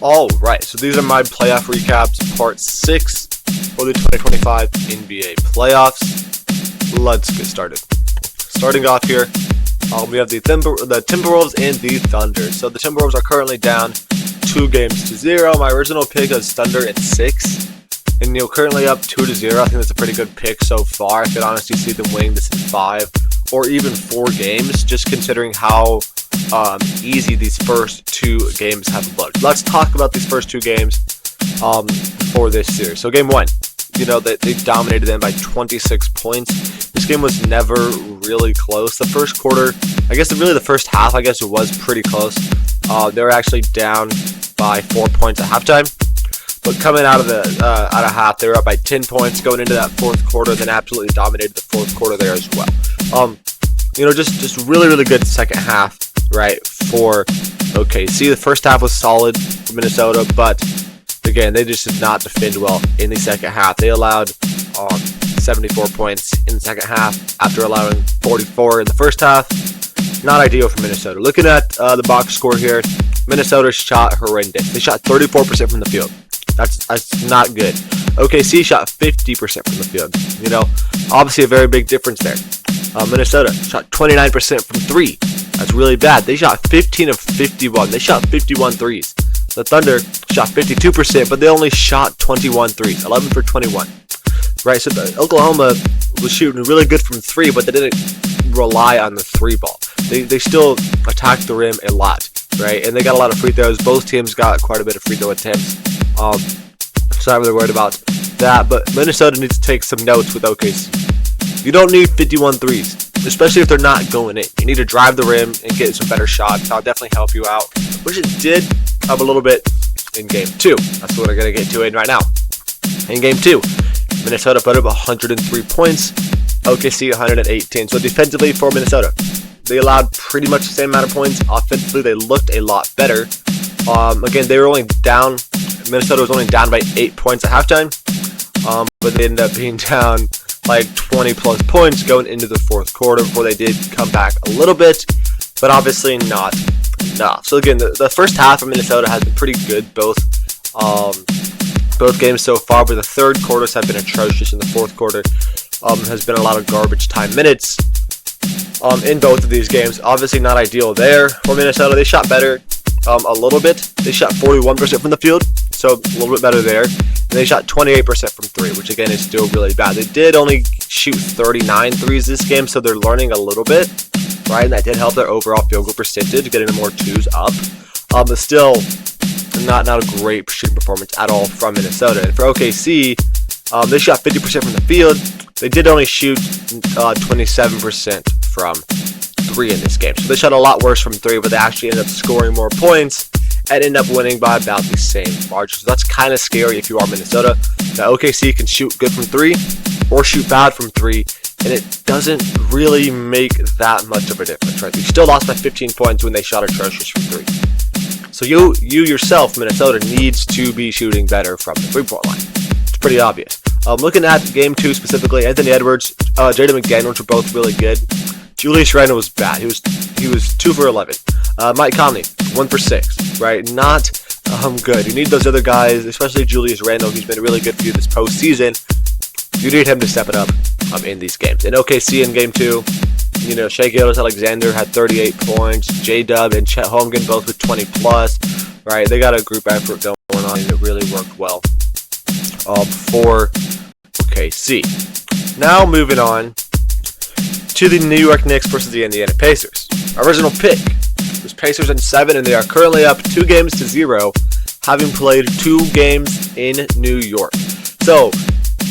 Alright, so these are my playoff recaps, part 6 for the 2025 NBA playoffs. Let's get started. Starting off here, we have the Timberwolves and the Thunder. So the Timberwolves are currently down 2-0. My original pick is Thunder in 6. And currently up 2-0. I think that's a pretty good pick so far. I could honestly see them winning this in 5 or even 4 games, just considering how easy these first 2 games have looked. Let's talk about these first 2 games for this series. So game 1, they dominated them by 26 points. This game was never really close. The first quarter, really the first half, it was pretty close. They were actually down by 4 points at halftime. But coming out of half, they were up by 10 points going into that fourth quarter, then absolutely dominated the fourth quarter there as well. Just really good second half, right, for OKC. The first half was solid for Minnesota, but again, they just did not defend well in the second half. They allowed 74 points in the second half after allowing 44 in the first half. Not ideal for Minnesota. Looking at the box score here, Minnesota shot horrendous. They shot 34% from the field. That's not good. OKC shot 50% from the field. Obviously a very big difference there. Minnesota shot 29% from 3. That's really bad. They shot 15 of 51. They shot 51 threes. The Thunder shot 52%, but they only shot 21 threes, 11 for 21. Right, so Oklahoma was shooting really good from 3, but they didn't rely on the 3 ball. They still attacked the rim a lot, right? And they got a lot of free throws. Both teams got quite a bit of free throw attempts. So I'm not really worried about that. But Minnesota needs to take some notes with OKC. You don't need 51 threes, especially if they're not going in. You need to drive the rim and get some better shots. That'll definitely help you out, which it did have a little bit in Game 2. That's what we're going to get to right now. In Game 2, Minnesota put up 103 points, OKC 118. So defensively for Minnesota, they allowed pretty much the same amount of points. Offensively, they looked a lot better. Again, they were only down. Minnesota was only down by 8 points at halftime, but they ended up being down like 20 plus points going into the fourth quarter before they did come back a little bit, but obviously not enough. So again, the first half of Minnesota has been pretty good, both games so far, but the third quarters have been atrocious, and the fourth quarter has been a lot of garbage time minutes in both of these games. Obviously not ideal there for Minnesota. They shot better a little bit. They shot 41% from the field, so a little bit better there. And they shot 28% from 3, which again is still really bad. They did only shoot 39 threes this game, so they're learning a little bit, right? And that did help their overall field goal percentage, getting more 2s up. But still, not a great shooting performance at all from Minnesota. And for OKC, they shot 50% from the field. They did only shoot 27% from 3 in this game. So they shot a lot worse from 3, but they actually ended up scoring more points and end up winning by about the same margin. So that's kind of scary if you are Minnesota. Now OKC can shoot good from 3 or shoot bad from 3, and it doesn't really make that much of a difference, right? They still lost by 15 points when they shot atrocious from 3. So you yourself, Minnesota, needs to be shooting better from the 3-point line. It's pretty obvious. Looking at Game 2 specifically, Anthony Edwards, Jaden McDaniels were both really good. Julius Randle was bad. He was 2 for 11. Mike Conley, 1 for 6. Right, not good. You need those other guys, especially Julius Randle, who's been really good for you this postseason. You need him to step it up in these games. In OKC in Game 2, Shai Gilgeous-Alexander had 38 points. J-Dub and Chet Holmgren both with 20 plus. Right, they got a group effort going on, and it really worked well for OKC. Now moving on to the New York Knicks versus the Indiana Pacers. Original pick was Pacers in 7, and they are currently up 2-0, having played 2 games in New York. So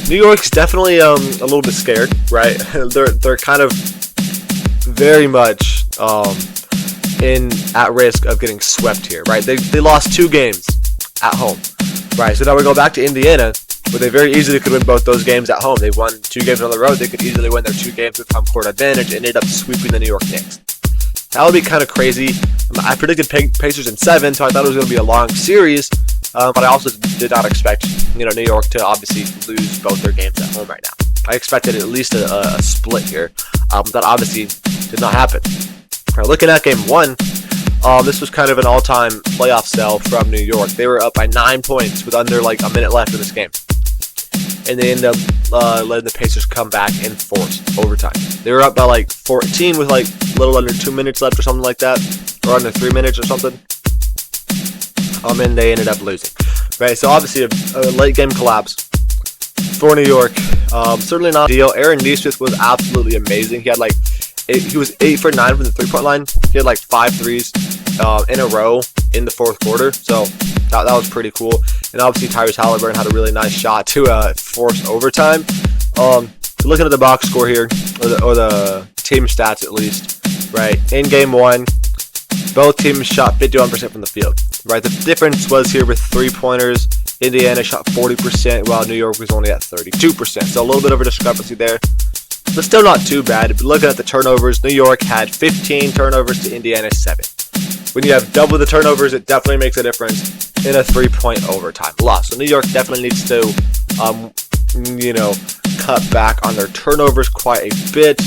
New York's definitely a little bit scared, right? They're kind of very much at risk of getting swept here, right? They lost 2 games at home, right? So now we go back to Indiana, where they very easily could win both those games at home. They won 2 games on the road. They could easily win their 2 games with home court advantage and ended up sweeping the New York Knicks. That would be kind of crazy. I predicted Pacers in 7, so I thought it was going to be a long series, but I also did not expect New York to obviously lose both their games at home right now. I expected at least a split here. That obviously did not happen. Looking at Game 1, This was kind of an all-time playoff sell from New York. They were up by 9 points with under like a minute left in this game, and they ended up letting the Pacers come back and force overtime. They were up by like 14 with like a little under 2 minutes left or something like that, or under 3 minutes or something. And they ended up losing. Right, so obviously a late game collapse for New York. Certainly not ideal. Aaron Nesmith was absolutely amazing. He had like he was 8 for 9 from the 3-point line. He had like 5 threes in a row in the fourth quarter. So that was pretty cool. And obviously Tyrese Halliburton had a really nice shot to force overtime. Looking at the box score here, or the team stats at least, right? In game 1, both teams shot 51% from the field. Right, the difference was here with 3-pointers. Indiana shot 40%, while New York was only at 32%. So a little bit of a discrepancy there, but still not too bad. Looking at the turnovers, New York had 15 turnovers to Indiana's 7. When you have double the turnovers, it definitely makes a difference in a 3-point overtime loss. So New York definitely needs to, cut back on their turnovers quite a bit.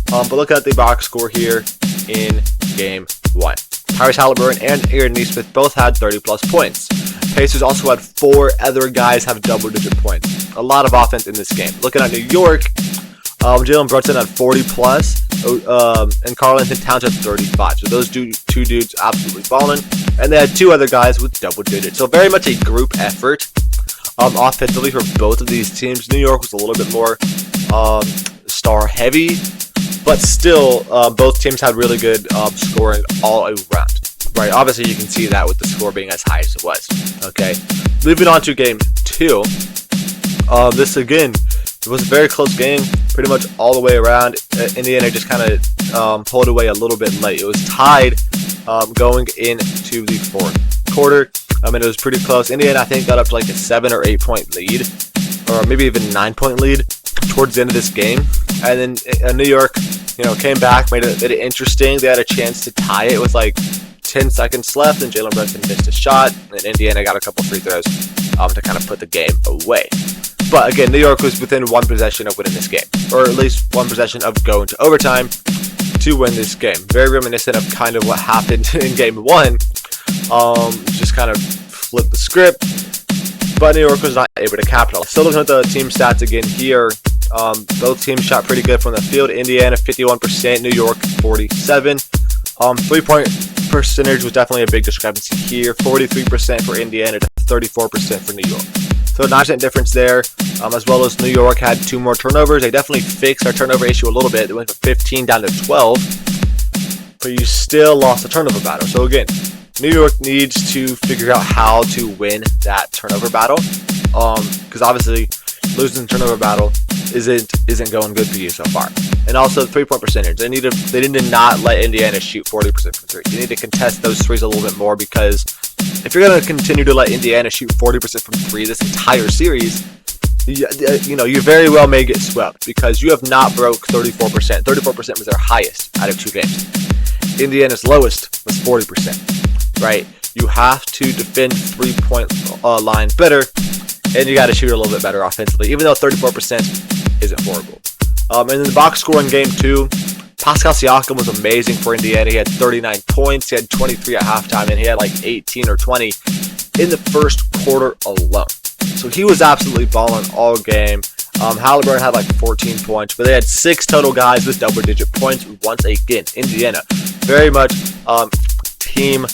But look at the box score here in game 1. Tyrese Halliburton and Aaron Nesmith both had 30-plus points. Pacers also had 4 other guys have double-digit points. A lot of offense in this game. Looking at New York, Jalen Brunson had 40-plus, and Karl-Anthony Towns had 35. So those two dudes absolutely balling. And they had 2 other guys with double-digits. So very much a group effort offensively for both of these teams. New York was a little bit more star-heavy, but still, both teams had really good scoring all around. Right, obviously you can see that with the score being as high as it was. Okay, moving on to game 2. This again, it was a very close game, pretty much all the way around. Indiana just kind of pulled away a little bit late. It was tied going into the fourth quarter. And it was pretty close. Indiana, I think, got up to like a 7 or 8 point lead, or maybe even 9-point lead towards the end of this game. And then New York, came back, made it interesting. They had a chance to tie it with like 10 seconds left, and Jalen Brunson missed a shot, and Indiana got a couple free throws to kind of put the game away. But again, New York was within 1 possession of winning this game, or at least 1 possession of going to overtime to win this game. Very reminiscent of kind of what happened in game 1. Just kind of flipped the script, but New York was not able to capitalize. Still looking at the team stats again here. Both teams shot pretty good from the field. Indiana 51%, New York 47%. 3-point percentage was definitely a big discrepancy here. 43% for Indiana to 34% for New York. So a 9% difference there, as well as New York had 2 more turnovers. They definitely fixed our turnover issue a little bit. They went from 15 down to 12, but you still lost the turnover battle. So again, New York needs to figure out how to win that turnover battle, because obviously losing the turnover battle isn't going good for you so far. And also 3-point percentage. They need to not let Indiana shoot 40% from 3. You need to contest those threes a little bit more, because if you're going to continue to let Indiana shoot 40% from 3 this entire series, you very well may get swept, because you have not broke 34%. 34% was their highest out of 2 games. Indiana's lowest was 40%. Right? You have to defend 3-point line better, and you got to shoot a little bit better offensively, even though 34% isn't horrible. And then the box score in game 2, Pascal Siakam was amazing for Indiana. He had 39 points, he had 23 at halftime, and he had like 18 or 20 in the first quarter alone. So he was absolutely balling all game. Halliburton had like 14 points, but they had 6 total guys with double-digit points once again. Indiana, very much a team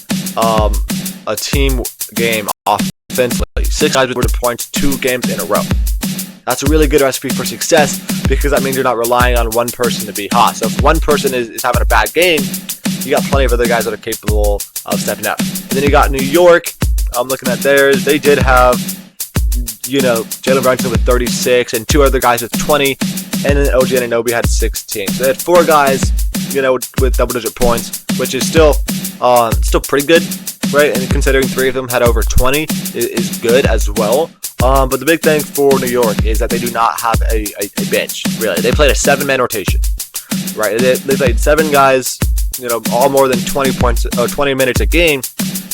game offensively. 6 guys with points 2 games in a row. That's a really good recipe for success, because that means you're not relying on one person to be hot. So if one person is having a bad game, you got plenty of other guys that are capable of stepping up. And then you got New York. I'm looking at theirs. They did have, Jalen Brunson with 36 and 2 other guys with 20, and then OG Anunoby had 16. So they had 4 guys, with double-digit points, which is still pretty good, right? And considering 3 of them had over 20 is good as well. But the big thing for New York is that they do not have a bench, really. They played a 7-man rotation, right? They played 7 guys, all more than 20 points or 20 minutes a game,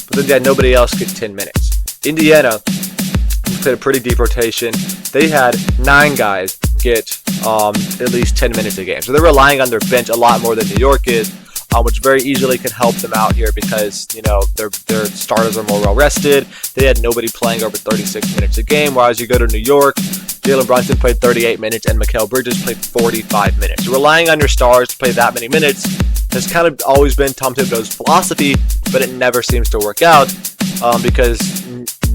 but then they had nobody else get 10 minutes. Indiana played a pretty deep rotation. They had 9 guys get at least 10 minutes a game. So they're relying on their bench a lot more than New York is. which very easily could help them out here because, you know, their starters are more well rested. They had nobody playing over 36 minutes a game, whereas you go to New York, Jalen Brunson played 38 minutes and Mikal Bridges played 45 minutes. Relying on your stars to play that many minutes has kind of always been Tom Thibodeau's philosophy, but it never seems to work out because,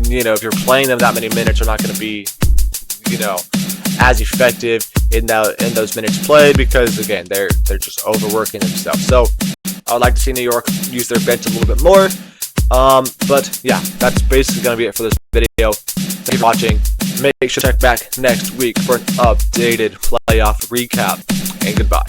you know, if you're playing them that many minutes, they're not going to be, you know, as effective in those minutes played because, again, they're just overworking themselves. So I would like to see New York use their bench a little bit more. But yeah, that's basically going to be it for this video. Thank you for watching. Make sure to check back next week for an updated playoff recap. And goodbye.